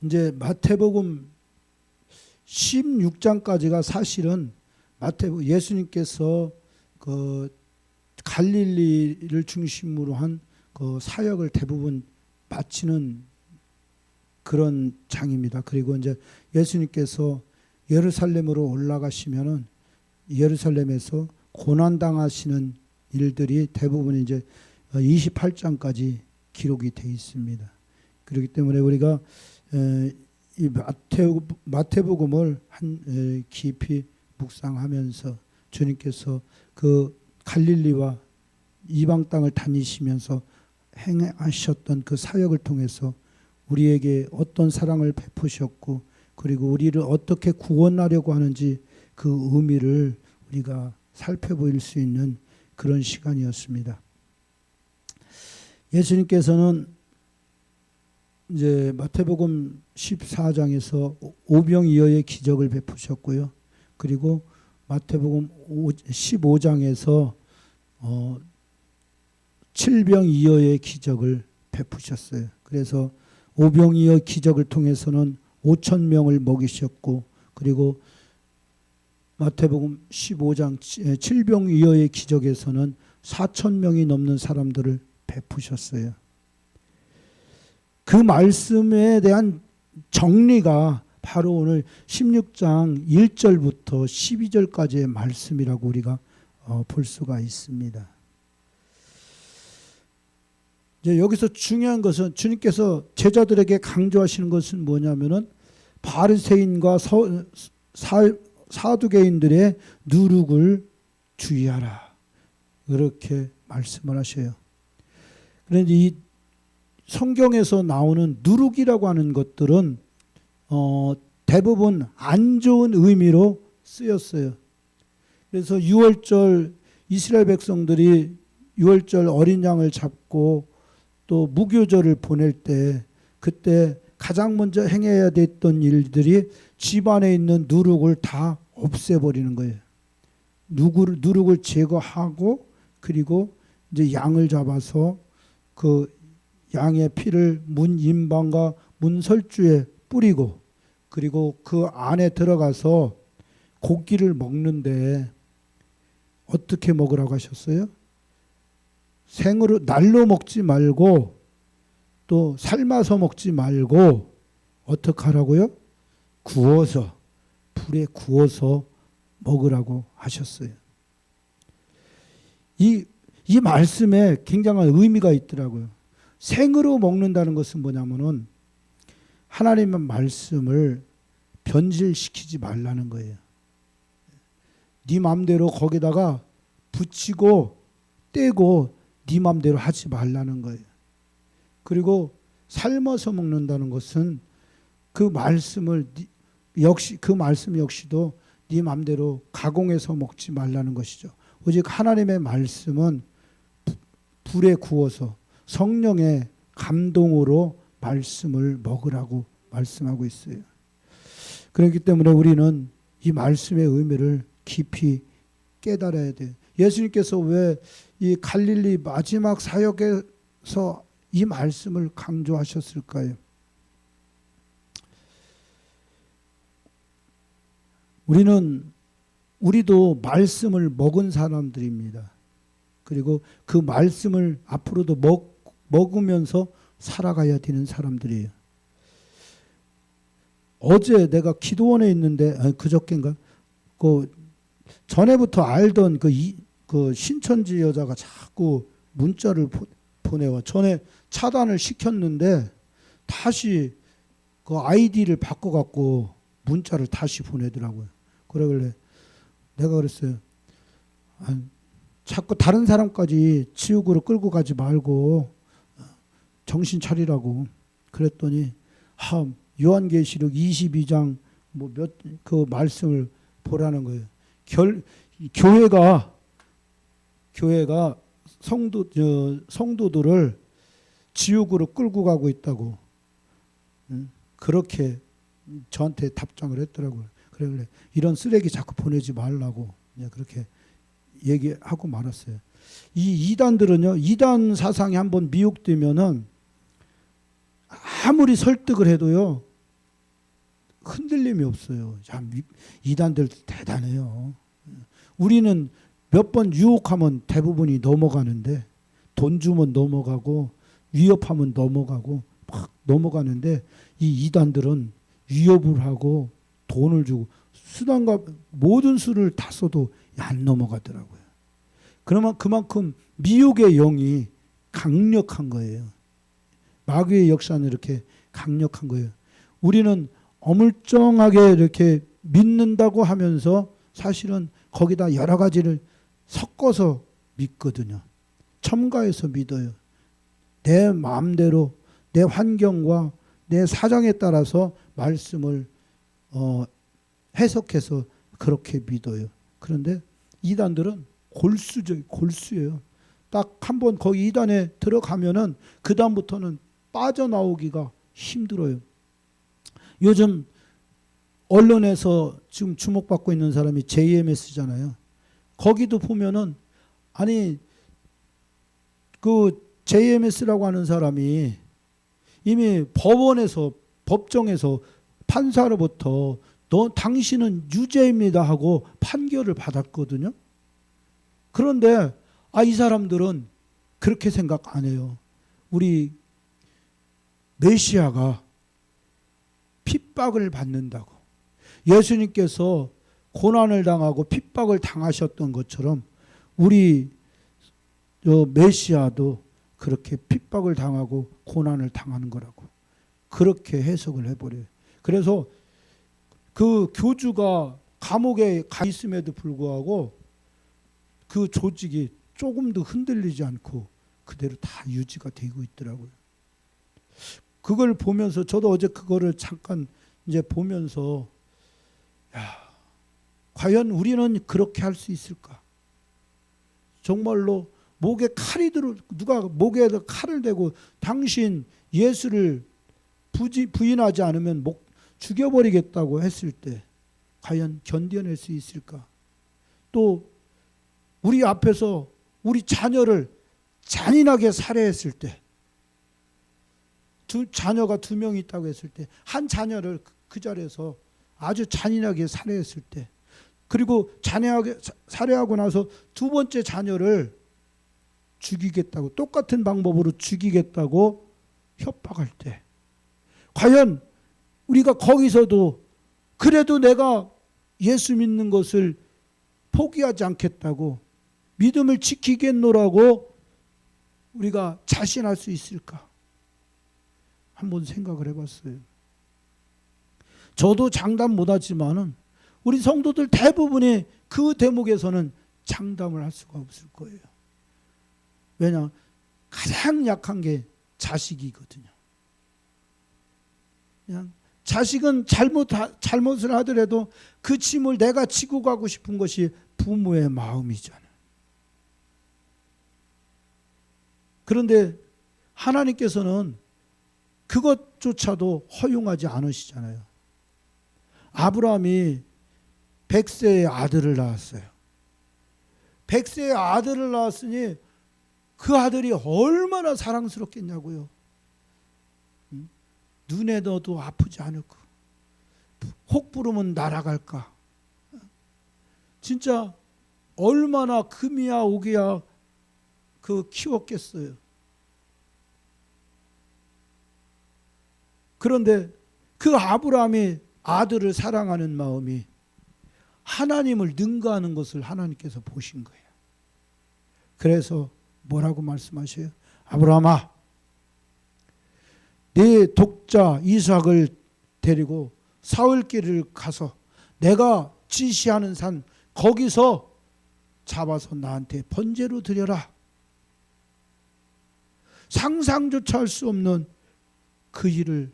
이제 마태복음 16장까지가 사실은 예수님께서 그 갈릴리를 중심으로 한 그 사역을 대부분 마치는 그런 장입니다. 그리고 이제 예수님께서 예루살렘으로 올라가시면은 예루살렘에서 고난 당하시는 일들이 대부분 이제 28장까지 기록이 되어 있습니다. 그렇기 때문에 우리가 이 마태복음을 깊이 묵상하면서 주님께서 그 갈릴리와 이방 땅을 다니시면서 행하셨던 그 사역을 통해서 우리에게 어떤 사랑을 베푸셨고 그리고 우리를 어떻게 구원하려고 하는지 그 의미를 우리가 살펴볼 수 있는 그런 시간이었습니다. 예수님께서는 이제 마태복음 14장에서 오병이어의 기적을 베푸셨고요. 그리고 마태복음 15장에서 칠병이어의 기적을 베푸셨어요. 그래서 오병이어 기적을 통해서는 5천 명을 먹이셨고 그리고 마태복음 15장 칠병이어의 기적에서는 4천 명이 넘는 사람들을 베푸셨어요. 그 말씀에 대한 정리가 바로 오늘 16장 1절부터 12절까지의 말씀이라고 우리가 볼 수가 있습니다. 이제 여기서 중요한 것은 주님께서 제자들에게 강조하시는 것은 뭐냐면은 바리새인과 사두개인들의 누룩을 주의하라. 이렇게 말씀을 하셔요. 그런데 이 성경에서 나오는 누룩이라고 하는 것들은 대부분 안 좋은 의미로 쓰였어요. 그래서 6월절 이스라엘 백성들이 6월절 어린 양을 잡고 또 무교절을 보낼 때 그때 가장 먼저 행해야 됐던 일들이 집안에 있는 누룩을 다 없애버리는 거예요. 누룩을 제거하고 그리고 이제 양을 잡아서 그 양의 피를 문 임방과 문 설주에 뿌리고 그리고 그 안에 들어가서 고기를 먹는데 어떻게 먹으라고 하셨어요? 생으로 날로 먹지 말고 또 삶아서 먹지 말고 어떻게 하라고요? 구워서 불에 구워서 먹으라고 하셨어요. 이 말씀에 굉장한 의미가 있더라고요. 생으로 먹는다는 것은 뭐냐면은 하나님의 말씀을 변질시키지 말라는 거예요. 네 마음대로 거기다가 붙이고 떼고 네 마음대로 하지 말라는 거예요. 그리고 삶아서 먹는다는 것은 그 말씀을 그 말씀 역시도 네 마음대로 가공해서 먹지 말라는 것이죠. 오직 하나님의 말씀은 불에 구워서 성령의 감동으로 말씀을 먹으라고 말씀하고 있어요. 그렇기 때문에 우리는 이 말씀의 의미를 깊이 깨달아야 돼요. 예수님께서 왜 이 갈릴리 마지막 사역에서 이 말씀을 강조하셨을까요? 우리도 말씀을 먹은 사람들입니다. 그리고 그 말씀을 앞으로도 먹으면서 살아가야 되는 사람들이에요. 어제 내가 기도원에 있는데 그저께인가 그 전에부터 알던 그 신천지 여자가 자꾸 문자를 보내와. 전에 차단을 시켰는데 다시 그 아이디를 바꿔갖고 문자를 다시 보내더라고요. 그러길래 내가 그랬어요. 자꾸 다른 사람까지 지옥으로 끌고 가지 말고 정신 차리라고 그랬더니 요한계시록 22장 그 말씀을 보라는 거예요. 교회가 성도들을 지옥으로 끌고 가고 있다고 그렇게 저한테 답장을 했더라고요. 그래 이런 쓰레기 자꾸 보내지 말라고 그렇게 얘기하고 말았어요. 이 이단들은요, 이단 사상이 한번 미혹되면은 아무리 설득을 해도요, 흔들림이 없어요. 참 이단들 대단해요. 우리는 몇 번 유혹하면 대부분이 넘어가는데, 돈 주면 넘어가고 위협하면 넘어가고 막 넘어가는데, 이 이단들은 위협을 하고 돈을 주고 수단과 모든 수를 다 써도 안 넘어가더라고요. 그러면 그만큼 미혹의 영이 강력한 거예요. 마귀의 역사는 이렇게 강력한 거예요. 우리는 어물쩡하게 이렇게 믿는다고 하면서 사실은 거기다 여러 가지를 섞어서 믿거든요. 첨가해서 믿어요. 내 마음대로 내 환경과 내 사정에 따라서 말씀을 해석해서 그렇게 믿어요. 그런데 이단들은 골수예요. 딱 한번 거기 이단에 들어가면은 그 다음부터는 빠져나오기가 힘들어요. 요즘 언론에서 지금 주목받고 있는 사람이 JMS잖아요. 거기도 보면은 아니 그 JMS라고 하는 사람이 이미 법정에서 판사로부터 당신은 유죄입니다 하고 판결을 받았거든요. 그런데 이 사람들은 그렇게 생각 안 해요. 우리 메시아가 핍박을 받는다고, 예수님께서 고난을 당하고 핍박을 당하셨던 것처럼 우리 메시아도 그렇게 핍박을 당하고 고난을 당하는 거라고 그렇게 해석을 해버려요. 그래서 그 교주가 감옥에 가 있음에도 불구하고 그 조직이 조금도 흔들리지 않고 그대로 다 유지가 되고 있더라고요. 그걸 보면서 저도 어제 그거를 잠깐 이제 보면서 과연 우리는 그렇게 할 수 있을까? 정말로 목에 칼이 누가 목에 칼을 대고 당신 예수를 부인하지 않으면 죽여버리겠다고 했을 때 과연 견뎌낼 수 있을까? 또 우리 앞에서 우리 자녀를 잔인하게 살해했을 때, 자녀가 2명 있다고 했을 때 한 자녀를 그 자리에서 아주 잔인하게 살해했을 때, 그리고 살해하고 나서 2번째 자녀를 죽이겠다고, 똑같은 방법으로 죽이겠다고 협박할 때 과연 우리가 거기서도 그래도 내가 예수 믿는 것을 포기하지 않겠다고 믿음을 지키겠노라고 우리가 자신할 수 있을까? 한번 생각을 해봤어요. 저도 장담 못하지만은 우리 성도들 대부분이 그 대목에서는 장담을 할 수가 없을 거예요. 왜냐? 가장 약한 게 자식이거든요. 그냥 자식은 잘못을 하더라도 그 짐을 내가 지고 가고 싶은 것이 부모의 마음이잖아요. 그런데 하나님께서는 그것조차도 허용하지 않으시잖아요. 아브라함이 100세의 아들을 낳았어요. 100세의 아들을 낳았으니 그 아들이 얼마나 사랑스럽겠냐고요. 눈에 넣어도 아프지 않을까. 혹 부르면 날아갈까. 진짜 얼마나 금이야 옥이야 키웠겠어요. 그런데 그 아브라함이 아들을 사랑하는 마음이 하나님을 능가하는 것을 하나님께서 보신 거예요. 그래서 뭐라고 말씀하셔요? 아브라함아, 네 독자 이삭을 데리고 사흘길을 가서 내가 지시하는 산 거기서 잡아서 나한테 번제로 드려라. 상상조차 할 수 없는 그 일을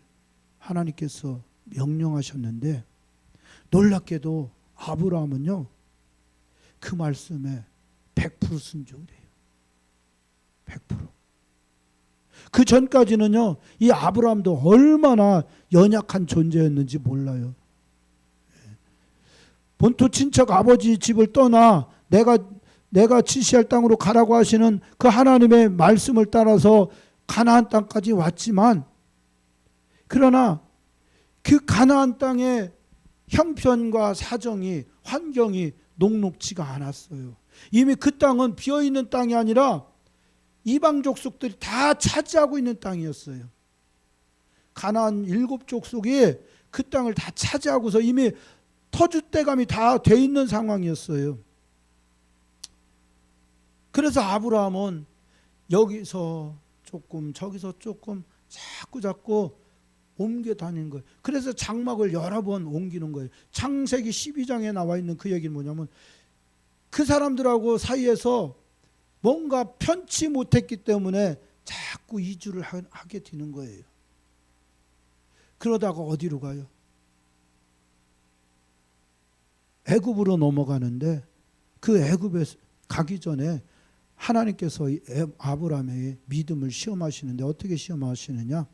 하나님께서 명령하셨는데, 놀랍게도 아브라함은요 그 말씀에 100% 순종돼요. 100%. 그 전까지는요 이 아브라함도 얼마나 연약한 존재였는지 몰라요. 본토 친척 아버지 집을 떠나 내가 지시할 땅으로 가라고 하시는 그 하나님의 말씀을 따라서 가나안 땅까지 왔지만, 그러나 그 가나안 땅의 형편과 사정이 환경이 녹록지가 않았어요. 이미 그 땅은 비어있는 땅이 아니라 이방 족속들이 다 차지하고 있는 땅이었어요. 가나안 7족속이 그 땅을 다 차지하고서 이미 터줏대감이 다 돼 있는 상황이었어요. 그래서 아브라함은 여기서 조금 저기서 조금 자꾸 옮겨 다니는 거예요. 그래서 장막을 여러 번 옮기는 거예요. 창세기 12장에 나와 있는 그 얘기는 뭐냐면 그 사람들하고 사이에서 뭔가 편치 못했기 때문에 자꾸 이주를 하게 되는 거예요. 그러다가 어디로 가요? 애굽으로 넘어가는데 그 애굽에 가기 전에 하나님께서 아브라함의 믿음을 시험하시는데 어떻게 시험하시느냐?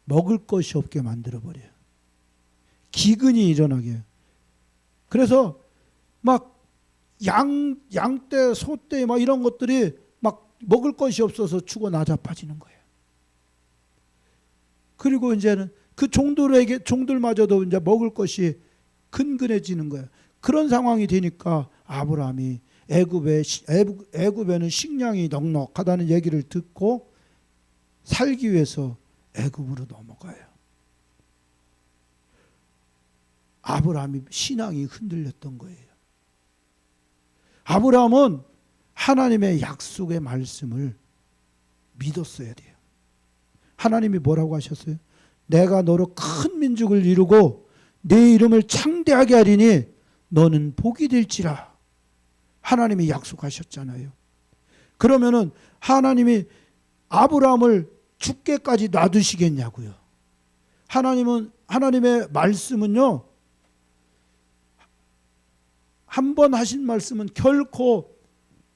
먹을 것이 없게 만들어버려요. 기근이 일어나게. 그래서 막 양떼, 소떼 막 이런 것들이 막 먹을 것이 없어서 죽어 나자빠지는 거예요. 그리고 이제는 그 종들마저도 이제 먹을 것이 근근해지는 거예요. 그런 상황이 되니까 아브라함이 애굽에는 식량이 넉넉하다는 얘기를 듣고 살기 위해서 애굽으로 넘어가요. 아브라함이 신앙이 흔들렸던 거예요. 아브라함은 하나님의 약속의 말씀을 믿었어야 돼요. 하나님이 뭐라고 하셨어요? 내가 너로 큰 민족을 이루고 네 이름을 창대하게 하리니 너는 복이 될지라. 하나님이 약속하셨잖아요. 그러면은 하나님이 아브라함을 죽게까지 놔두시겠냐고요. 하나님의 말씀은요, 한 번 하신 말씀은 결코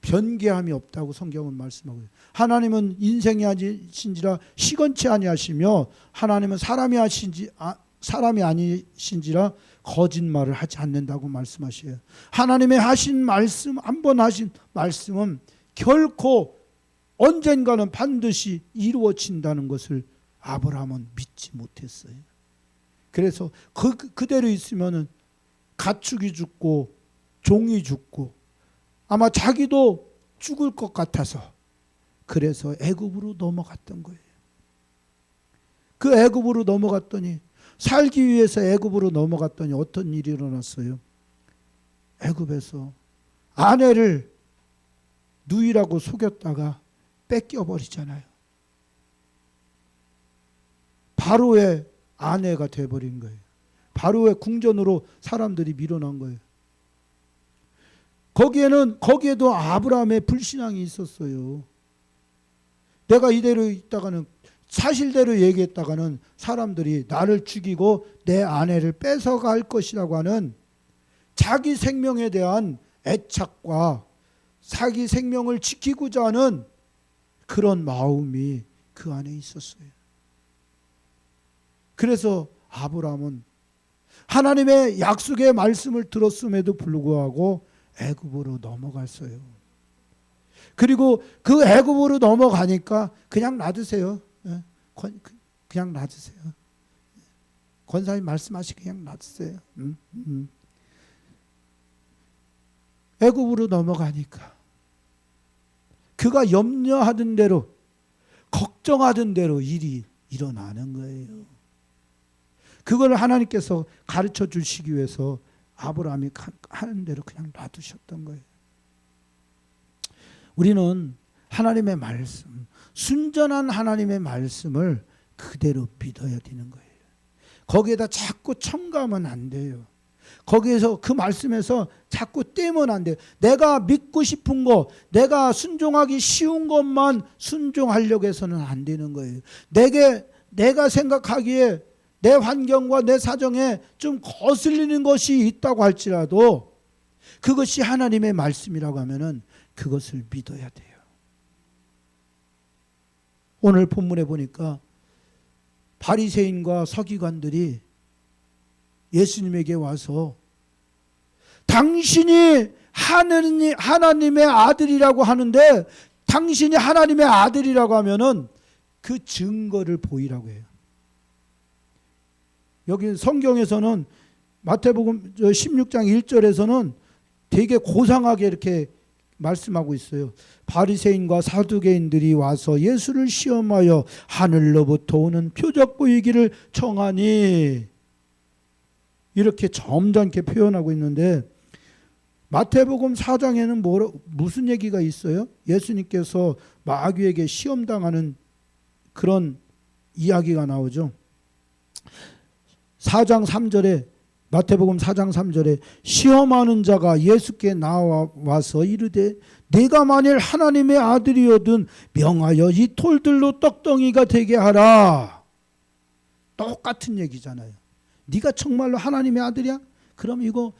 변개함이 없다고 성경은 말씀하고요. 하나님은 인생이 아니신지라 시건치 아니하시며 하나님은 사람이 아니신지라 거짓말을 하지 않는다고 말씀하셔요. 하나님의 하신 말씀, 한 번 하신 말씀은 결코 언젠가는 반드시 이루어진다는 것을 아브라함은 믿지 못했어요. 그래서 그대로 있으면은 가축이 죽고 종이 죽고 아마 자기도 죽을 것 같아서 그래서 애굽으로 넘어갔던 거예요. 그 애굽으로 넘어갔더니 살기 위해서 애굽으로 넘어갔더니 어떤 일이 일어났어요? 애굽에서 아내를 누이라고 속였다가 뺏겨버리잖아요. 바로의 아내가 돼버린 거예요. 바로의 궁전으로 사람들이 밀어난 거예요. 거기에도 아브라함의 불신앙이 있었어요. 내가 이대로 있다가는 사실대로 얘기했다가는 사람들이 나를 죽이고 내 아내를 뺏어갈 것이라고 하는 자기 생명에 대한 애착과 자기 생명을 지키고자 하는 그런 마음이 그 안에 있었어요. 그래서 아브라함은 하나님의 약속의 말씀을 들었음에도 불구하고 애굽으로 넘어갔어요. 그리고 그 애굽으로 넘어가니까 그냥 놔두세요. 그냥 놔두세요. 권사님 말씀하시 그냥 놔두세요. 애굽으로 넘어가니까 그가 염려하던 대로 걱정하던 대로 일이 일어나는 거예요. 그걸 하나님께서 가르쳐 주시기 위해서 아브라함이 하는 대로 그냥 놔두셨던 거예요. 우리는 하나님의 말씀, 순전한 하나님의 말씀을 그대로 믿어야 되는 거예요. 거기에다 자꾸 첨가하면 안 돼요. 거기에서 그 말씀에서 자꾸 떼면 안 돼요. 내가 믿고 싶은 거, 내가 순종하기 쉬운 것만 순종하려고 해서는 안 되는 거예요. 내가 생각하기에 내 환경과 내 사정에 좀 거슬리는 것이 있다고 할지라도 그것이 하나님의 말씀이라고 하면은 그것을 믿어야 돼요. 오늘 본문에 보니까 바리새인과 서기관들이 예수님에게 와서 당신이 하나님의 아들이라고 하는데 당신이 하나님의 아들이라고 하면은 그 증거를 보이라고 해요. 여기 성경에서는 마태복음 16장 1절에서는 되게 고상하게 이렇게 말씀하고 있어요. 바리새인과 사두개인들이 와서 예수를 시험하여 하늘로부터 오는 표적 보이기를 청하니, 이렇게 점잖게 표현하고 있는데, 마태복음 4장에는 무슨 얘기가 있어요? 예수님께서 마귀에게 시험당하는 그런 이야기가 나오죠. 4장 3절에, 마태복음 4장 3절에 시험하는 자가 예수께 나와서 이르되 내가 만일 하나님의 아들이거든 명하여 이 돌들로 떡덩이가 되게 하라. 똑같은 얘기잖아요. 네가 정말로 하나님의 아들이야? 그럼 이거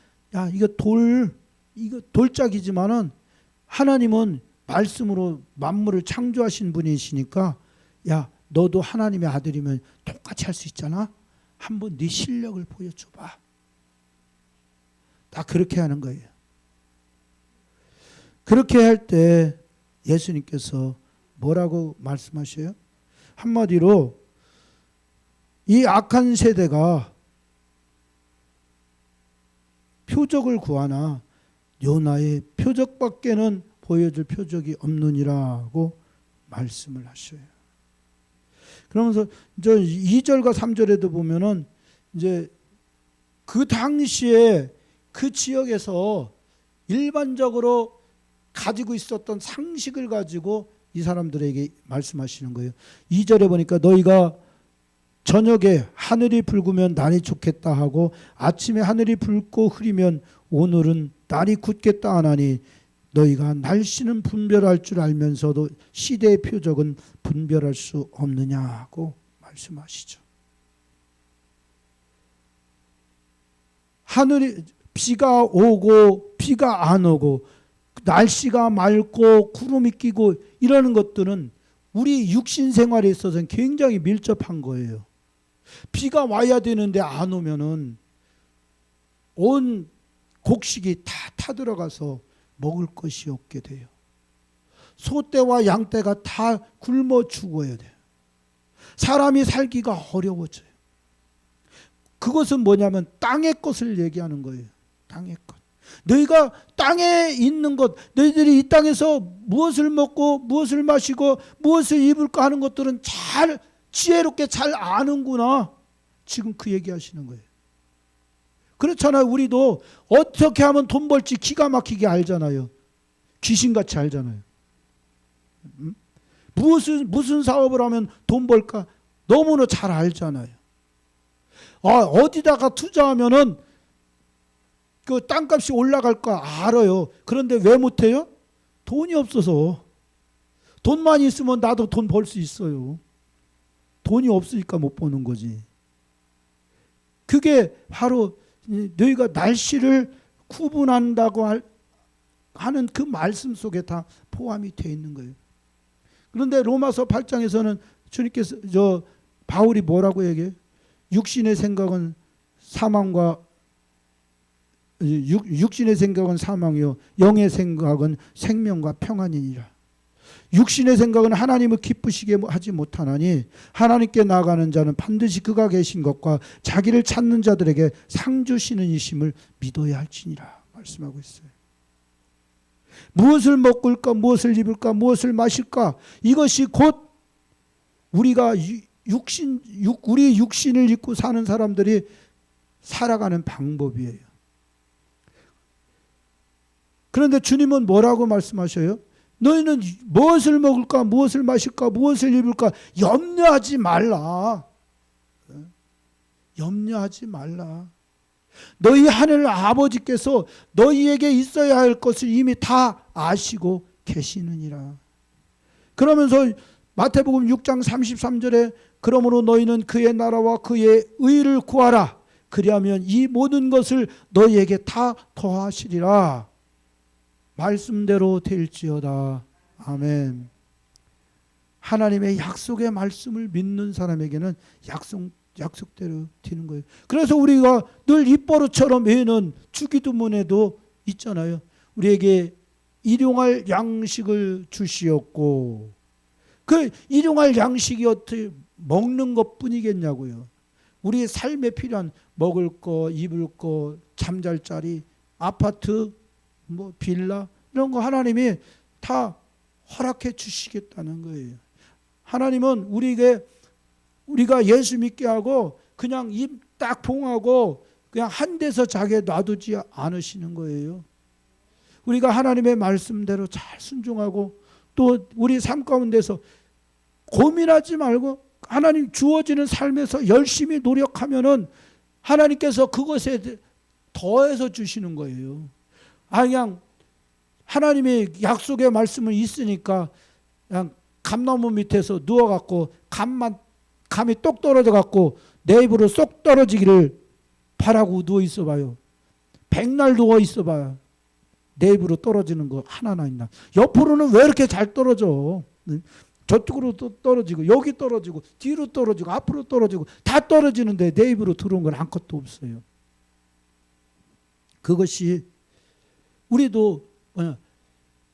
돌짝이지만은 하나님은 말씀으로 만물을 창조하신 분이시니까, 야, 너도 하나님의 아들이면 똑같이 할 수 있잖아. 한번 네 실력을 보여줘봐. 다 그렇게 하는 거예요. 그렇게 할 때 예수님께서 뭐라고 말씀하셔요? 한마디로 이 악한 세대가 표적을 구하나 요나의 표적밖에는 보여줄 표적이 없느니라고 말씀을 하셔요. 그러면서 이제 2절과 3절에도 보면은 이제 그 당시에 그 지역에서 일반적으로 가지고 있었던 상식을 가지고 이 사람들에게 말씀하시는 거예요. 2절에 보니까 너희가 저녁에 하늘이 붉으면 날이 좋겠다 하고 아침에 하늘이 붉고 흐리면 오늘은 날이 굳겠다 하나니 너희가 날씨는 분별할 줄 알면서도 시대의 표적은 분별할 수 없느냐고 말씀하시죠. 하늘이 비가 오고 비가 안 오고 날씨가 맑고 구름이 끼고 이러는 것들은 우리 육신 생활에 있어서는 굉장히 밀접한 거예요. 비가 와야 되는데 안 오면은 온 곡식이 다 타들어가서 먹을 것이 없게 돼요. 소떼와 양떼가 다 굶어 죽어야 돼요. 사람이 살기가 어려워져요. 그것은 뭐냐면 땅의 것을 얘기하는 거예요. 땅의 것. 너희가 땅에 있는 것, 너희들이 이 땅에서 무엇을 먹고 무엇을 마시고 무엇을 입을까 하는 것들은 잘 지혜롭게 잘 아는구나. 지금 그 얘기하시는 거예요. 그렇잖아요. 우리도 어떻게 하면 돈 벌지 기가 막히게 알잖아요. 귀신같이 알잖아요. 무슨 사업을 하면 돈 벌까 너무나 잘 알잖아요. 어디다가 투자하면은 그 땅값이 올라갈까 알아요. 그런데 왜 못해요? 돈이 없어서. 돈만 있으면 나도 돈 벌 수 있어요. 돈이 없으니까 못 버는 거지. 그게 바로 너희가 날씨를 구분한다고 하는 그 말씀 속에 다 포함이 되어 있는 거예요. 그런데 로마서 8장에서는 주님께서 바울이 뭐라고 얘기해요? 육신의 생각은 사망이요 영의 생각은 생명과 평안이니라. 육신의 생각은 하나님을 기쁘시게 하지 못하나니 하나님께 나아가는 자는 반드시 그가 계신 것과 자기를 찾는 자들에게 상 주시는 이심을 믿어야 할지니라 말씀하고 있어요. 무엇을 먹을까, 무엇을 입을까, 무엇을 마실까, 이것이 곧 우리가 우리 육신을 입고 사는 사람들이 살아가는 방법이에요. 그런데 주님은 뭐라고 말씀하셔요? 너희는 무엇을 먹을까, 무엇을 마실까, 무엇을 입을까 염려하지 말라. 염려하지 말라. 너희 하늘 아버지께서 너희에게 있어야 할 것을 이미 다 아시고 계시느니라. 그러면서 마태복음 6장 33절에 그러므로 너희는 그의 나라와 그의 의를 구하라. 그리하면 이 모든 것을 너희에게 다 더하시리라. 말씀대로 될지어다. 아멘. 하나님의 약속의 말씀을 믿는 사람에게는 약속대로 되는 거예요. 그래서 우리가 늘 입버릇처럼 외는 주기도문에도 있잖아요. 우리에게 일용할 양식을 주시었고, 그 일용할 양식이 어떻게 먹는 것뿐이겠냐고요. 우리 삶에 필요한 먹을 거, 입을 거, 잠잘 자리, 아파트, 뭐 빌라 이런 거 하나님이 다 허락해 주시겠다는 거예요. 하나님은 우리가 예수 믿게 하고 그냥 입 딱 봉하고 그냥 한 데서 자게 놔두지 않으시는 거예요. 우리가 하나님의 말씀대로 잘 순종하고 또 우리 삶 가운데서 고민하지 말고 하나님 주어지는 삶에서 열심히 노력하면은 하나님께서 그것에 더해서 주시는 거예요. 그냥 하나님의 약속의 말씀은 있으니까 그냥 감나무 밑에서 누워갖고 감이 똑 떨어져갖고 내 입으로 쏙 떨어지기를 바라고 누워 있어봐요. 백날 누워 있어봐요. 내 입으로 떨어지는 거 하나나 있나. 옆으로는 왜 이렇게 잘 떨어져? 저쪽으로 또 떨어지고 여기 떨어지고 뒤로 떨어지고 앞으로 떨어지고 다 떨어지는데 내 입으로 들어온 건 아무것도 없어요. 그것이 우리도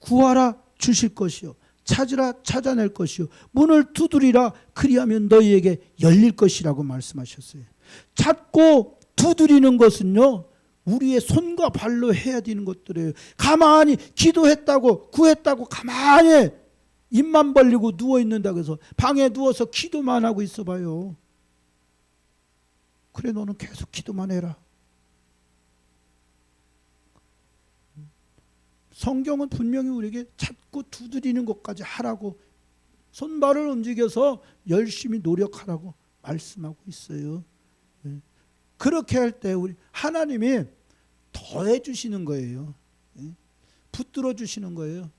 구하라 주실 것이요 찾으라 찾아낼 것이요 문을 두드리라 그리하면 너희에게 열릴 것이라고 말씀하셨어요. 찾고 두드리는 것은요 우리의 손과 발로 해야 되는 것들이에요. 가만히 기도했다고 구했다고 가만히 입만 벌리고 누워있는다고 해서 방에 누워서 기도만 하고 있어봐요. 그래 너는 계속 기도만 해라. 성경은 분명히 우리에게 찾고 두드리는 것까지 하라고 손발을 움직여서 열심히 노력하라고 말씀하고 있어요. 그렇게 할 때 우리 하나님이 더해 주시는 거예요. 붙들어 주시는 거예요.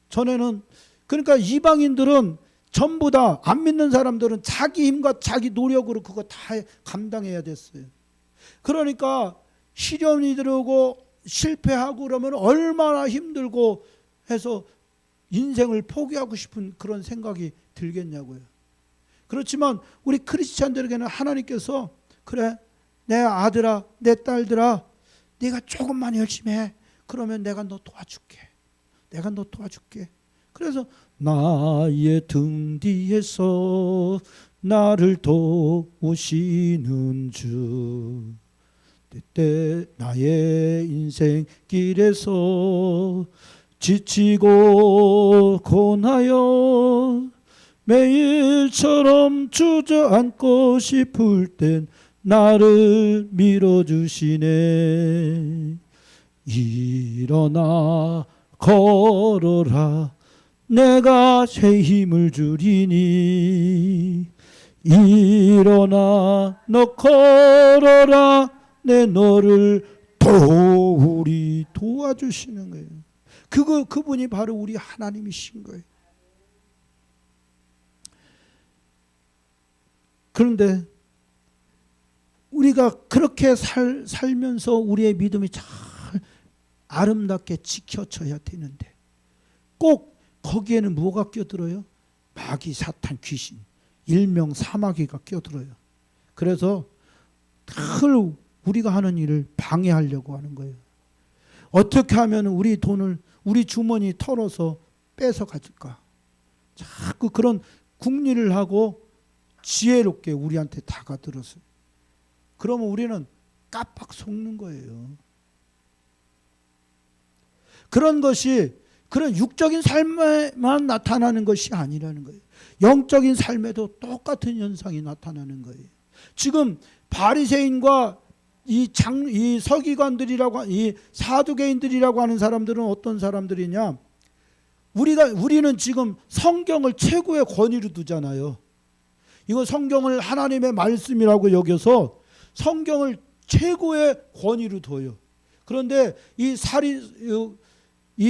전에는 그러니까 이방인들은 전부 다 안 믿는 사람들은 자기 힘과 자기 노력으로 그거 다 감당해야 됐어요. 그러니까 시련이 들어오고 실패하고 그러면 얼마나 힘들고 해서 인생을 포기하고 싶은 그런 생각이 들겠냐고요. 그렇지만 우리 크리스찬들에게는 하나님께서 그래 내 아들아 내 딸들아 네가 조금만 열심히 해. 그러면 내가 너 도와줄게. 내가 너 도와줄게. 그래서 나의 등 뒤에서 나를 도우시는 주 때때 나의 인생길에서 지치고 고나여 매일처럼 주저앉고 싶을 땐 나를 밀어주시네. 일어나 걸어라 내가 새 힘을 주리니. 일어나 너 걸어라 내 너를 도와주시는 거예요. 그분이 바로 우리 하나님이신 거예요. 그런데 우리가 그렇게 살면서 우리의 믿음이 잘 아름답게 지켜져야 되는데 꼭 거기에는 뭐가 껴들어요? 마귀, 사탄, 귀신, 일명 사마귀가 껴들어요. 그래서 늘 우리가 하는 일을 방해하려고 하는 거예요. 어떻게 하면 우리 돈을 우리 주머니 털어서 뺏어 가질까? 자꾸 그런 궁리를 하고 지혜롭게 우리한테 다가들어서 그러면 우리는 깜빡 속는 거예요. 그런 것이 그런 육적인 삶에만 나타나는 것이 아니라는 거예요. 영적인 삶에도 똑같은 현상이 나타나는 거예요. 지금 바리새인과 이 서기관들이라고 이 사두개인들이라고 하는 사람들은 어떤 사람들이냐? 우리는 지금 성경을 최고의 권위로 두잖아요. 이거 성경을 하나님의 말씀이라고 여겨서 성경을 최고의 권위로 둬요. 그런데 이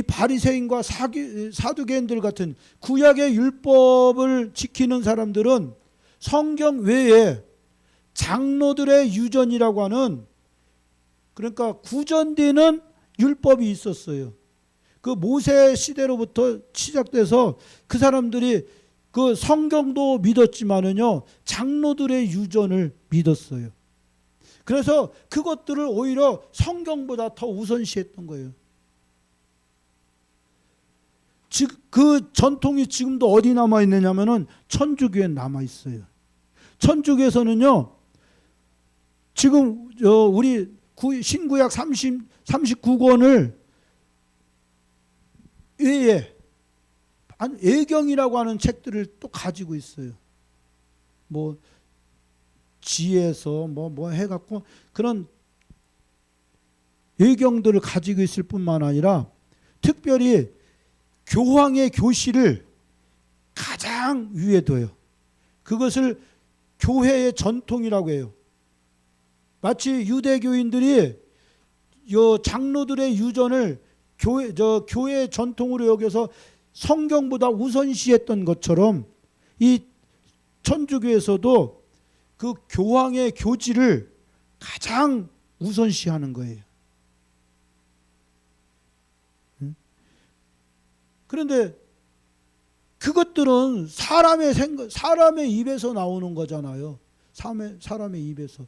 바리새인과 사두개인들 같은 구약의 율법을 지키는 사람들은 성경 외에 장로들의 유전이라고 하는 그러니까 구전되는 율법이 있었어요. 그 모세 시대로부터 시작돼서 그 사람들이 그 성경도 믿었지만은요 장로들의 유전을 믿었어요. 그래서 그것들을 오히려 성경보다 더 우선시했던 거예요. 그 전통이 지금도 어디 남아 있느냐면은 천주교에 남아 있어요. 천주교에서는요 지금 우리 신구약 39권을 외에 애경이라고 하는 책들을 또 가지고 있어요. 뭐 지에서 뭐 해갖고 그런 애경들을 가지고 있을 뿐만 아니라 특별히 교황의 교시를 가장 위에 둬요. 그것을 교회의 전통이라고 해요. 마치 유대교인들이 장로들의 유전을 교회의 전통으로 여겨서 성경보다 우선시했던 것처럼 이 천주교에서도 그 교황의 교지를 가장 우선시하는 거예요. 그런데 그것들은 사람의 입에서 나오는 거잖아요. 사람의 입에서.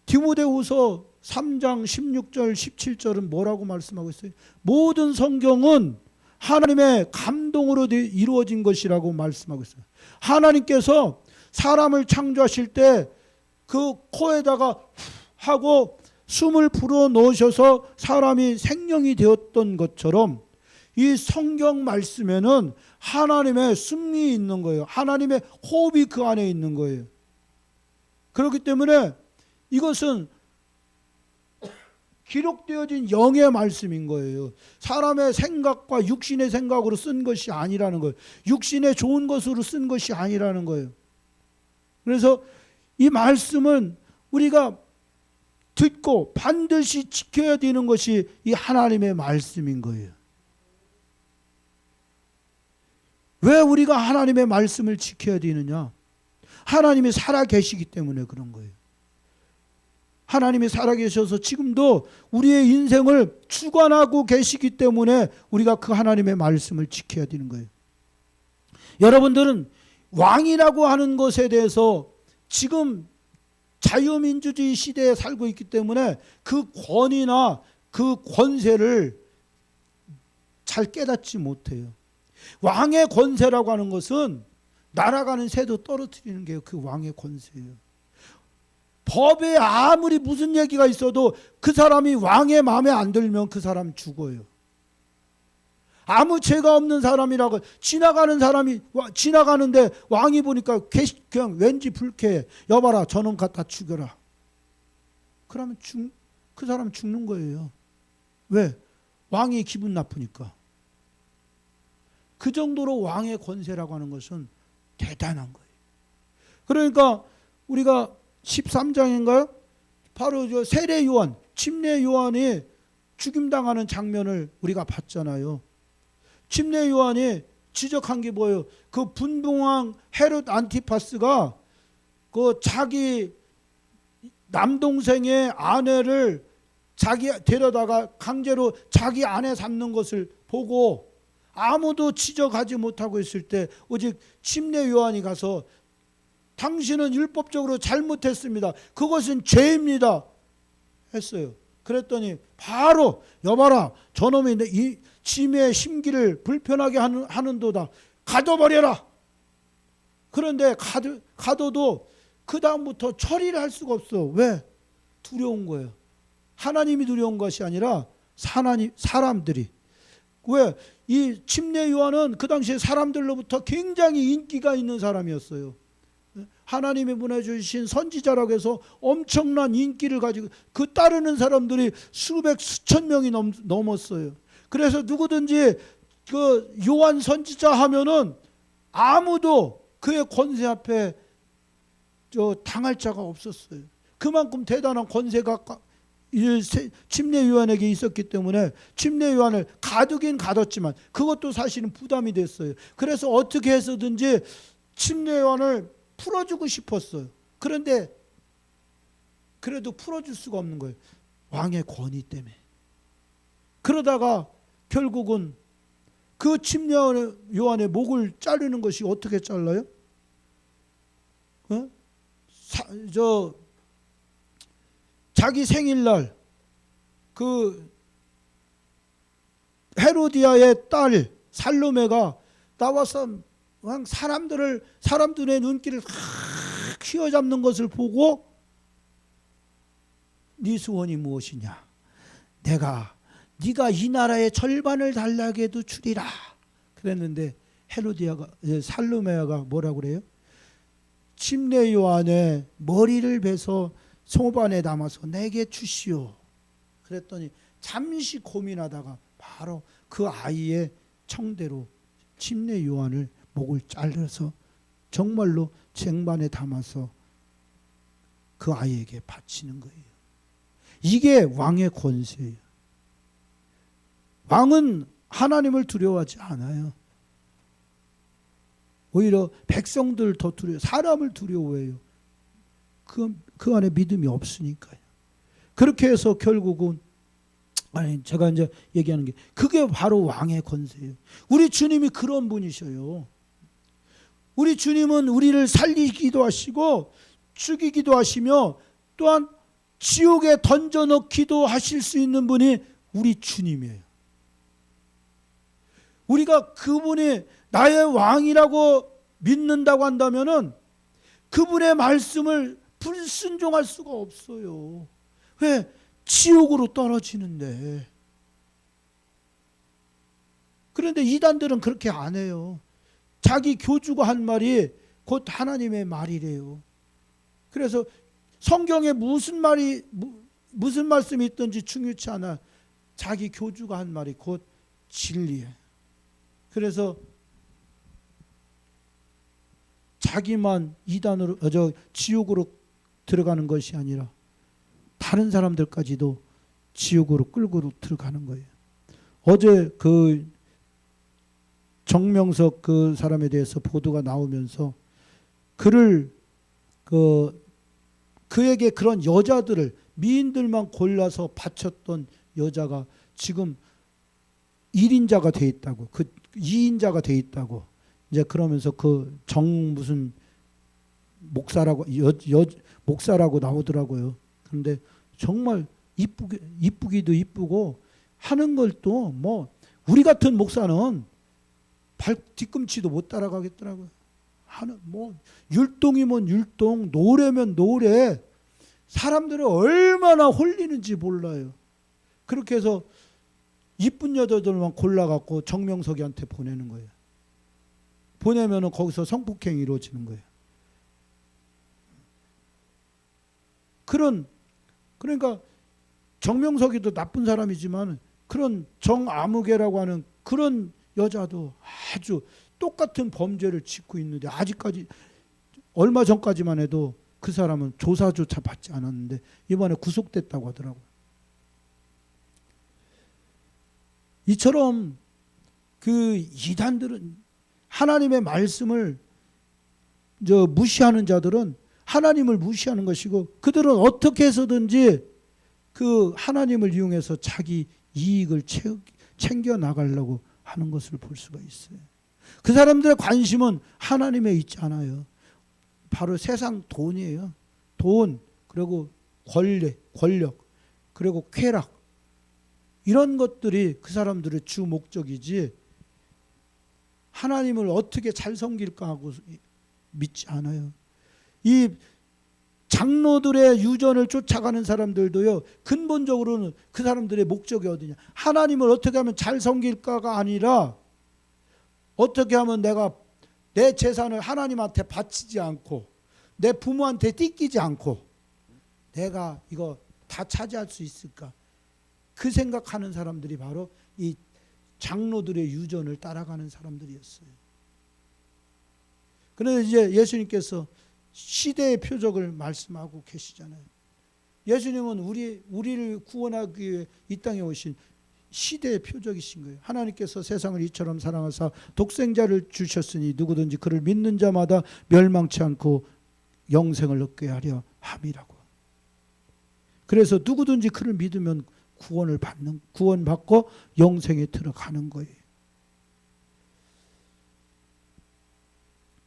디모데후서 3장 16절 17절은 뭐라고 말씀하고 있어요? 모든 성경은 하나님의 감동으로 이루어진 것이라고 말씀하고 있어요. 하나님께서 사람을 창조하실 때 그 코에다가 하고 숨을 불어 넣으셔서 사람이 생명이 되었던 것처럼 이 성경 말씀에는 하나님의 숨이 있는 거예요. 하나님의 호흡이 그 안에 있는 거예요. 그렇기 때문에 이것은 기록되어진 영의 말씀인 거예요. 사람의 생각과 육신의 생각으로 쓴 것이 아니라는 거예요. 육신의 좋은 것으로 쓴 것이 아니라는 거예요. 그래서 이 말씀은 우리가 듣고 반드시 지켜야 되는 것이 이 하나님의 말씀인 거예요. 왜 우리가 하나님의 말씀을 지켜야 되느냐? 하나님이 살아 계시기 때문에 그런 거예요. 하나님이 살아계셔서 지금도 우리의 인생을 주관하고 계시기 때문에 우리가 그 하나님의 말씀을 지켜야 되는 거예요. 여러분들은 왕이라고 하는 것에 대해서 지금 자유민주주의 시대에 살고 있기 때문에 그 권위나 그 권세를 잘 깨닫지 못해요. 왕의 권세라고 하는 것은 날아가는 새도 떨어뜨리는 게 그 왕의 권세예요. 법에 아무리 무슨 얘기가 있어도 그 사람이 왕의 마음에 안 들면 그 사람 죽어요. 아무 죄가 없는 사람이라고 지나가는 사람이 지나가는데 왕이 보니까 그냥 왠지 불쾌해. 여봐라 저놈 갖다 죽여라. 그러면 그 사람 죽는 거예요. 왜? 왕이 기분 나쁘니까. 그 정도로 왕의 권세라고 하는 것은 대단한 거예요. 그러니까 우리가 13장인가요? 바로 저 세례 요한, 침례 요한이 죽임당하는 장면을 우리가 봤잖아요. 침례 요한이 지적한 게 뭐예요? 그 분봉왕 헤롯 안티파스가 그 자기 남동생의 아내를 자기 데려다가 강제로 자기 아내 삼는 것을 보고 아무도 지적하지 못하고 있을 때 오직 침례 요한이 가서 당신은 율법적으로 잘못했습니다. 그것은 죄입니다. 했어요. 그랬더니 바로 여봐라 저놈이 이 짐의 심기를 불편하게 하는도다. 가둬버려라. 그런데 가둬도 그 다음부터 처리를 할 수가 없어. 왜? 두려운 거예요. 하나님이 두려운 것이 아니라 사람들이. 왜? 이 침례 요한은 그 당시에 사람들로부터 굉장히 인기가 있는 사람이었어요. 하나님이 보내주신 선지자라고 해서 엄청난 인기를 가지고 그 따르는 사람들이 수천 명이 넘었어요. 그래서 누구든지 그 요한 선지자 하면은 아무도 그의 권세 앞에 당할 자가 없었어요. 그만큼 대단한 권세가 침례 요한에게 있었기 때문에 침례 요한을 가두긴 가뒀지만 그것도 사실은 부담이 됐어요. 그래서 어떻게 해서든지 침례 요한을 풀어주고 싶었어요. 그런데 그래도 풀어줄 수가 없는 거예요. 왕의 권위 때문에. 그러다가 결국은 그 침례 요한의 목을 자르는 것이 어떻게 잘라요? 자기 생일날 그 헤로디아의 딸 살로메가 나와서 사람들의 눈길을 휘어잡는 것을 보고 네 소원이 무엇이냐? 내가 네가 이 나라의 절반을 달라게도 주리라 그랬는데 헤로디아가 살로메아가 뭐라고 그래요? 침례 요한의 머리를 베서 소반에 담아서 내게 주시오. 그랬더니 잠시 고민하다가 바로 그 아이의 청대로 침례 요한을 목을 잘라서 정말로 쟁반에 담아서 그 아이에게 바치는 거예요. 이게 왕의 권세예요. 왕은 하나님을 두려워하지 않아요. 오히려 백성들 더 두려워, 사람을 두려워해요. 그 안에 믿음이 없으니까요. 그렇게 해서 결국은 제가 이제 얘기하는 게 그게 바로 왕의 권세예요. 우리 주님이 그런 분이셔요. 우리 주님은 우리를 살리기도 하시고 죽이기도 하시며 또한 지옥에 던져넣기도 하실 수 있는 분이 우리 주님이에요. 우리가 그분이 나의 왕이라고 믿는다고 한다면은 그분의 말씀을 불순종할 수가 없어요. 왜? 지옥으로 떨어지는데. 그런데 이단들은 그렇게 안 해요. 자기 교주가 한 말이 곧 하나님의 말이래요. 그래서 성경에 무슨 말씀이 있든지 중요치 않아. 자기 교주가 한 말이 곧 진리예요. 그래서 자기만 이단으로 지옥으로 들어가는 것이 아니라 다른 사람들까지도 지옥으로 끌고 들어가는 거예요. 어제 그 정명석 그 사람에 대해서 보도가 나오면서 그에게 그런 여자들을 미인들만 골라서 바쳤던 여자가 지금 1인자가 돼 있다고, 그 2인자가 돼 있다고. 이제 그러면서 그 무슨 목사라고 목사라고 나오더라고요. 그런데 정말 이쁘기도 이쁘고 하는 걸 또 뭐 우리 같은 목사는 뒤꿈치도 못 따라가겠더라고요. 뭐 율동이면 율동, 노래면 노래, 사람들을 얼마나 홀리는지 몰라요. 그렇게 해서 이쁜 여자들만 골라갖고 정명석이한테 보내는 거예요. 보내면은 거기서 성폭행이 이루어지는 거예요. 그러니까 정명석이도 나쁜 사람이지만 그런 정아무개라고 하는 그런 여자도 아주 똑같은 범죄를 짓고 있는데 아직까지 얼마 전까지만 해도 그 사람은 조사조차 받지 않았는데 이번에 구속됐다고 하더라고요. 이처럼 그 이단들은 하나님의 말씀을 무시하는 자들은 하나님을 무시하는 것이고 그들은 어떻게 해서든지 그 하나님을 이용해서 자기 이익을 챙겨 나가려고 하는 것을 볼 수가 있어요. 그 사람들의 관심은 하나님에 있지 않아요. 바로 세상 돈이에요. 돈, 그리고 권력, 그리고 쾌락, 이런 것들이 그 사람들의 주 목적이지 하나님을 어떻게 잘 섬길까 하고 믿지 않아요. 이 장로들의 유전을 쫓아가는 사람들도요, 근본적으로는 그 사람들의 목적이 어디냐, 하나님을 어떻게 하면 잘 섬길까가 아니라 어떻게 하면 내가 내 재산을 하나님한테 바치지 않고 내 부모한테 띠끼지 않고 내가 이거 다 차지할 수 있을까, 그 생각하는 사람들이 바로 이 장로들의 유전을 따라가는 사람들이었어요. 그래서 이제 예수님께서 시대의 표적을 말씀하고 계시잖아요. 예수님은 우리를 구원하기 위해 이 땅에 오신 시대의 표적이신 거예요. 하나님께서 세상을 이처럼 사랑하사 독생자를 주셨으니 누구든지 그를 믿는 자마다 멸망치 않고 영생을 얻게 하려 함이라고. 그래서 누구든지 그를 믿으면 구원받고 영생에 들어가는 거예요.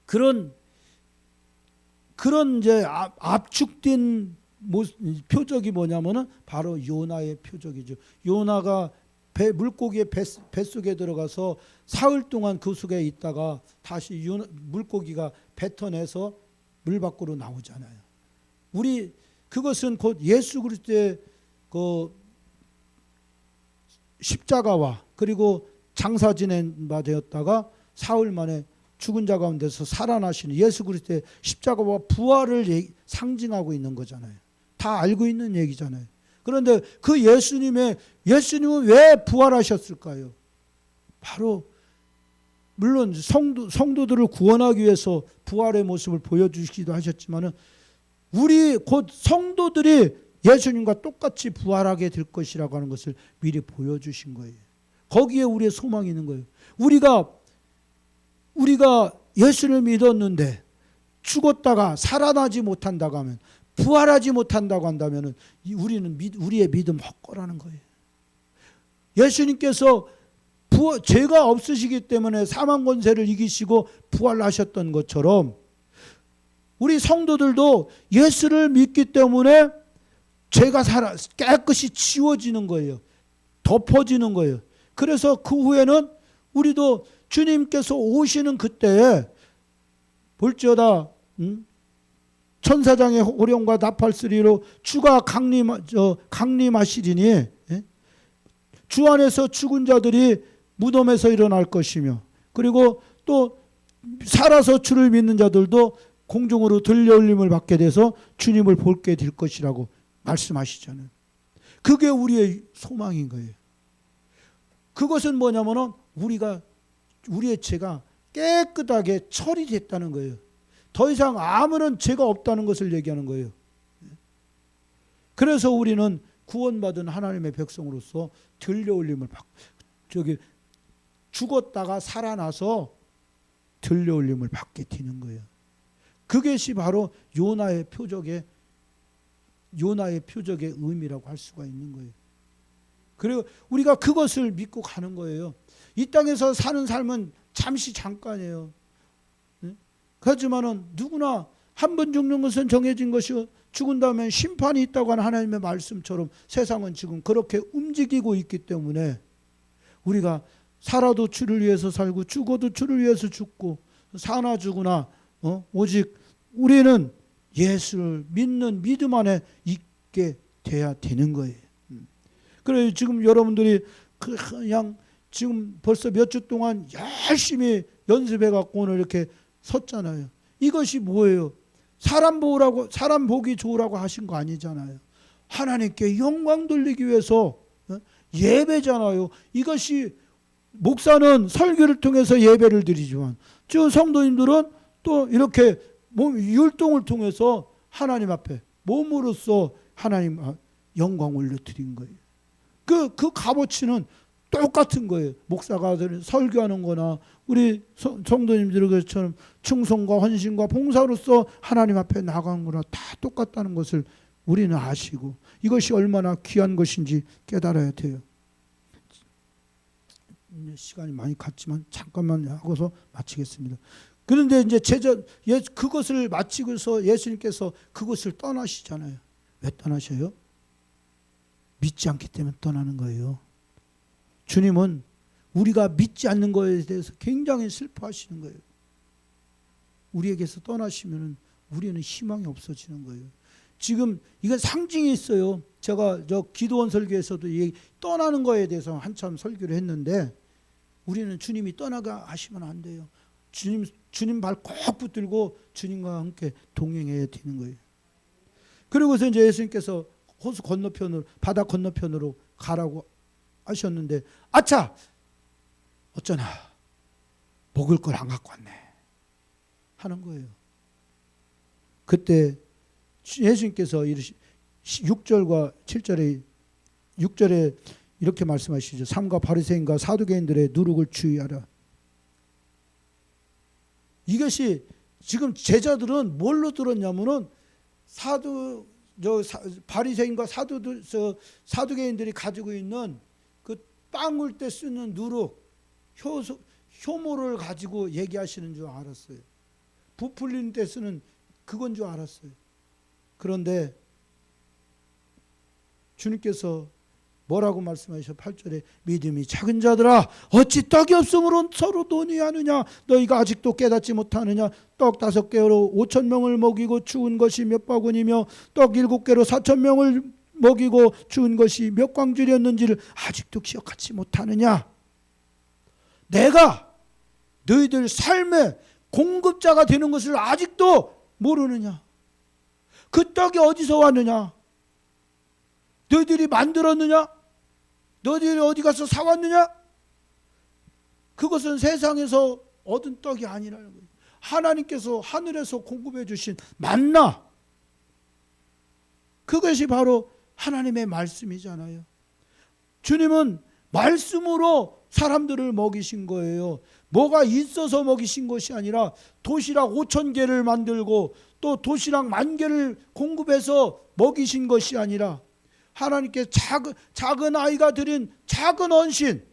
그런 이제 압축된 표적이 뭐냐면은 바로 요나의 표적이죠. 요나가 물고기의 뱃속에 들어가서 사흘 동안 그 속에 있다가 다시 물고기가 뱉어내서 물 밖으로 나오잖아요. 우리 그것은 곧 예수 그리스도의 그 십자가와 그리고 장사 지낸 바 되었다가 사흘 만에 죽은 자 가운데서 살아나시는 예수 그리스도의 십자가와 부활을 상징하고 있는 거잖아요. 다 알고 있는 얘기잖아요. 그런데 그 예수님은 왜 부활하셨을까요? 바로 물론 성도들을 구원하기 위해서 부활의 모습을 보여주시기도 하셨지만은 우리 곧 성도들이 예수님과 똑같이 부활하게 될 것이라고 하는 것을 미리 보여주신 거예요. 거기에 우리의 소망이 있는 거예요. 우리가 예수를 믿었는데 죽었다가 살아나지 못한다고 하면, 부활하지 못한다고 한다면 우리의 믿음 헛거라는 거예요. 예수님께서 죄가 없으시기 때문에 사망 권세를 이기시고 부활하셨던 것처럼 우리 성도들도 예수를 믿기 때문에 죄가 깨끗이 지워지는 거예요. 덮어지는 거예요. 그래서 그 후에는 우리도 주님께서 오시는 그때에 볼지어다 천사장의 호령과 나팔소리로 주가 강림하시리니 주 안에서 죽은 자들이 무덤에서 일어날 것이며, 그리고 또 살아서 주를 믿는 자들도 공중으로 들려올림을 받게 돼서 주님을 볼게 될 것이라고 말씀하시잖아요. 그게 우리의 소망인 거예요. 그것은 뭐냐면은 우리의 죄가 깨끗하게 처리됐다는 거예요. 더 이상 아무런 죄가 없다는 것을 얘기하는 거예요. 그래서 우리는 구원받은 하나님의 백성으로서 들려올림을 받고, 죽었다가 살아나서 들려올림을 받게 되는 거예요. 그것이 바로 요나의 표적의 의미라고 할 수가 있는 거예요. 그리고 우리가 그것을 믿고 가는 거예요. 이 땅에서 사는 삶은 잠깐이에요. 그렇지만은 누구나 한 번 죽는 것은 정해진 것이요, 죽은 다음에 심판이 있다고 하는 하나님의 말씀처럼 세상은 지금 그렇게 움직이고 있기 때문에 우리가 살아도 주를 위해서 살고 죽어도 주를 위해서 죽고 사나 죽으나 오직 우리는 예수를 믿는 믿음 안에 있게 돼야 되는 거예요. 그래서 지금 여러분들이 그냥 지금 벌써 몇 주 동안 열심히 연습해 갖고 오늘 이렇게 섰잖아요. 이것이 뭐예요? 사람 보기 좋으라고 하신 거 아니잖아요. 하나님께 영광 돌리기 위해서 예배잖아요. 이것이 목사는 설교를 통해서 예배를 드리지만 저 성도님들은 또 이렇게 율동을 통해서 하나님 앞에 몸으로써 하나님 영광 올려드린 거예요. 그 값어치는 똑같은 거예요. 목사가 설교하는 거나 우리 성도님들이 그처럼 충성과 헌신과 봉사로서 하나님 앞에 나가는 거나 다 똑같다는 것을 우리는 아시고 이것이 얼마나 귀한 것인지 깨달아야 돼요. 시간이 많이 갔지만 잠깐만 하고서 마치겠습니다. 그런데 이제 그것을 마치고서 예수님께서 그것을 떠나시잖아요. 왜 떠나셔요? 믿지 않기 때문에 떠나는 거예요. 주님은 우리가 믿지 않는 것에 대해서 굉장히 슬퍼하시는 거예요. 우리에게서 떠나시면 우리는 희망이 없어지는 거예요. 지금 이건 상징이 있어요. 제가 기도원 설교에서도 떠나는 거에 대해서 한참 설교를 했는데 우리는 주님이 떠나가 하시면 안 돼요. 주님 발 꼭 붙들고 주님과 함께 동행해야 되는 거예요. 그리고서 이제 예수님께서 호수 건너편으로, 바다 건너편으로 가라고 하셨는데 아차! 어쩌나 먹을 걸 안 갖고 왔네 하는 거예요. 그때 예수님께서 6절과 7절에 6절에 이렇게 말씀하시죠. 삼가 바리새인과 사두개인들의 누룩을 주의하라. 이것이 지금 제자들은 뭘로 들었냐면은 바리새인과 사두개인들이 가지고 있는 그 빵울 때 쓰는 누룩, 효모를 가지고 얘기하시는 줄 알았어요. 부풀리는 때 쓰는 그건 줄 알았어요. 그런데 주님께서 뭐라고 말씀하셔? 8절에 믿음이 작은 자들아 어찌 떡이 없으므로 서로 논의하느냐. 너희가 아직도 깨닫지 못하느냐. 떡 5개로 5천 명을 먹이고 주운 것이 몇 바구니며 떡 7개로 4천 명을 먹이고 주운 것이 몇 광줄이었는지를 아직도 기억하지 못하느냐. 내가 너희들 삶의 공급자가 되는 것을 아직도 모르느냐. 그 떡이 어디서 왔느냐? 너희들이 만들었느냐? 너희들이 어디 가서 사왔느냐? 그것은 세상에서 얻은 떡이 아니라는 거예요. 하나님께서 하늘에서 공급해 주신 만나, 그것이 바로 하나님의 말씀이잖아요. 주님은 말씀으로 사람들을 먹이신 거예요. 뭐가 있어서 먹이신 것이 아니라 도시락 5천 개를 만들고 또 도시락 10,000개를 공급해서 먹이신 것이 아니라 하나님께 작은 아이가 드린 작은 헌신,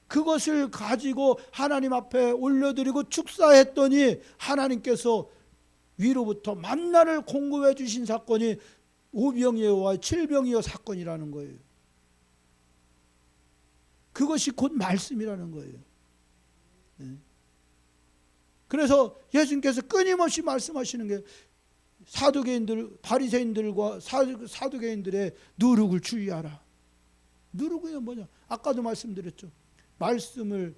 그것을 가지고 하나님 앞에 올려드리고 축사했더니 하나님께서 위로부터 만나를 공급해 주신 사건이 오병이어와 칠병이어 사건이라는 거예요. 그것이 곧 말씀이라는 거예요. 그래서 예수님께서 끊임없이 말씀하시는 게 사두개인들, 바리새인들과 사두개인들의 누룩을 주의하라. 누룩이 뭐냐? 아까도 말씀드렸죠. 말씀을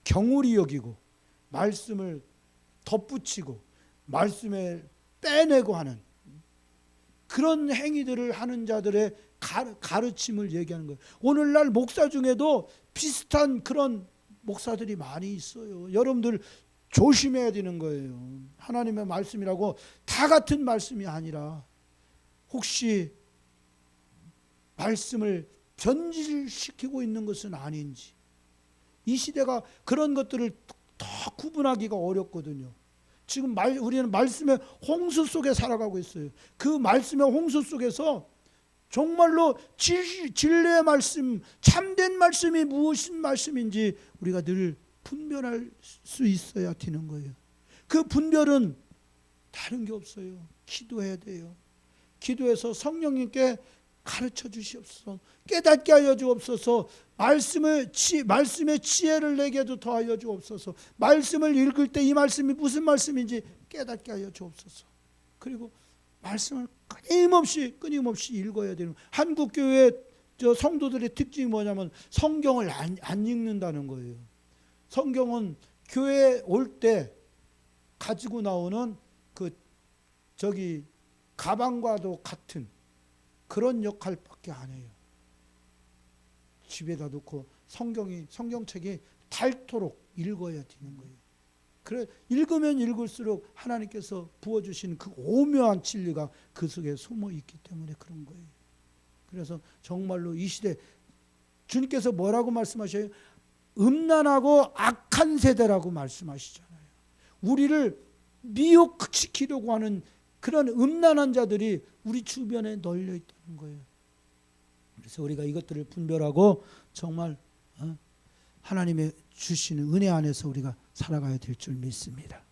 경홀히 여기고 말씀을 덧붙이고 말씀에 빼내고 하는 그런 행위들을 하는 자들의 가르침을 얘기하는 거예요. 오늘날 목사 중에도 비슷한 그런 목사들이 많이 있어요. 여러분들 조심해야 되는 거예요. 하나님의 말씀이라고 다 같은 말씀이 아니라 혹시 말씀을 변질시키고 있는 것은 아닌지. 이 시대가 그런 것들을 더 구분하기가 어렵거든요. 지금 우리는 말씀의 홍수 속에 살아가고 있어요. 그 말씀의 홍수 속에서 정말로 진리의 말씀, 참된 말씀이 무엇인 말씀인지 우리가 늘 분별할 수 있어야 되는 거예요. 그 분별은 다른 게 없어요. 기도해야 돼요. 기도해서 성령님께 가르쳐 주시옵소서. 깨닫게 하여 주옵소서. 말씀의 지혜를 내게도 더하여 주옵소서. 말씀을 읽을 때 이 말씀이 무슨 말씀인지 깨닫게 하여 주옵소서. 그리고 말씀을 끊임없이 읽어야 되는. 한국 교회 성도들의 특징이 뭐냐면 성경을 안 읽는다는 거예요. 성경은 교회에 올 때 가지고 나오는 가방과도 같은 그런 역할밖에 안 해요. 집에다 놓고 성경책이 닳도록 읽어야 되는 거예요. 그래 읽으면 읽을수록 하나님께서 부어주신 그 오묘한 진리가 그 속에 숨어 있기 때문에 그런 거예요. 그래서 정말로 이 시대 주님께서 뭐라고 말씀하셔요? 음란하고 악한 세대라고 말씀하시잖아요. 우리를 미혹시키려고 하는 그런 음란한 자들이 우리 주변에 널려 있다는 거예요. 그래서 우리가 이것들을 분별하고 정말 하나님의 주시는 은혜 안에서 우리가 살아가야 될 줄 믿습니다.